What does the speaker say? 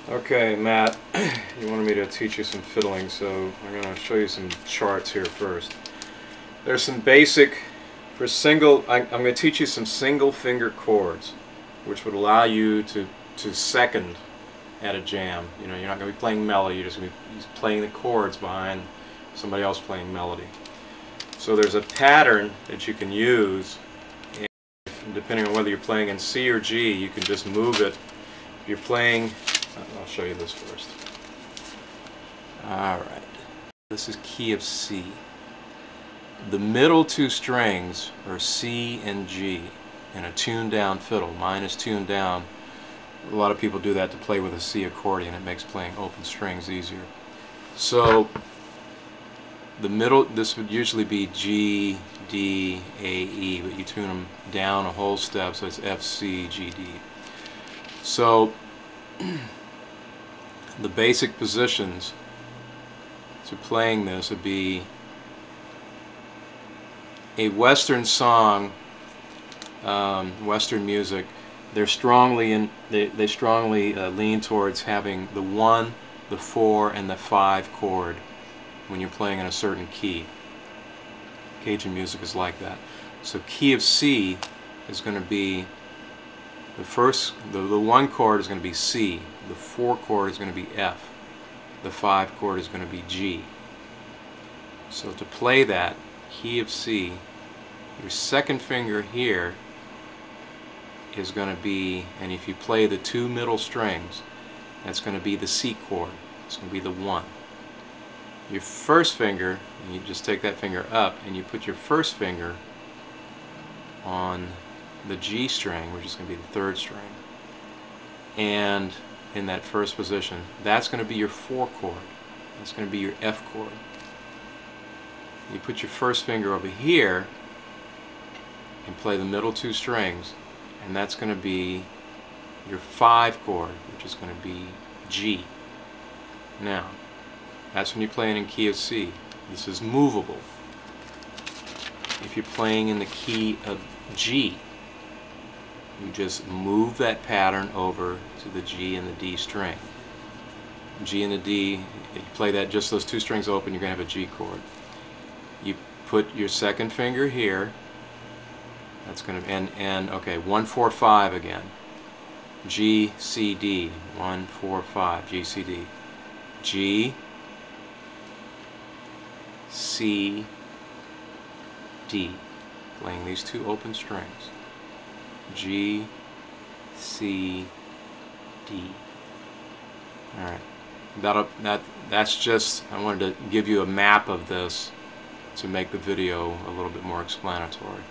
Okay, Matt, you wanted me to teach you some fiddling, so I'm going to show you some charts here first. There's some basic, I'm going to teach you some single finger chords, which would allow you to second at a jam. You know, you're not going to be playing melody, you're just going to be playing the chords behind somebody else playing melody. So there's a pattern that you can use, and depending on whether you're playing in C or G, you can just move it. If you're playing, I'll show you this first. Alright, this is key of C. The middle two strings are C and G in a tuned down fiddle. Mine is tuned down. A lot of people do that to play with a C accordion. It makes playing open strings easier. So the middle, this would usually be G, D, A, E, but you tune them down a whole step, so it's F, C, G, D. So the basic positions to playing this would be a Western song, Western music. They strongly lean towards having the 1, the 4, and the 5 chord when you're playing in a certain key. Cajun music is like that. So key of C is going to be the first, the 1 chord is going to be C, the 4 chord is going to be F, the 5 chord is going to be G. So to play that key of C, your second finger here is going to be, and if you play the 2 middle strings, that's going to be the C chord. It's going to be the 1. Your first finger, and you just take that finger up and you put your first finger on the G string, which is going to be the 3rd string, and in that first position, that's going to be your 4 chord. That's going to be your F chord. You put your first finger over here and play the middle 2 strings, and that's going to be your 5 chord, which is going to be G. Now, that's when you're playing in key of C. This is movable. If you're playing in the key of G, you just move that pattern over to the G and the D string. G and the D, if you play that, just those 2 strings open, you're going to have a G chord. You put your second finger here. That's going to, and okay, 1, 4, 5 again. G, C, D. 1, 4, 5. G, C, D. G, C, D. Playing these 2 open strings. G, C, D. Alright. That's just, I wanted to give you a map of this to make the video a little bit more explanatory.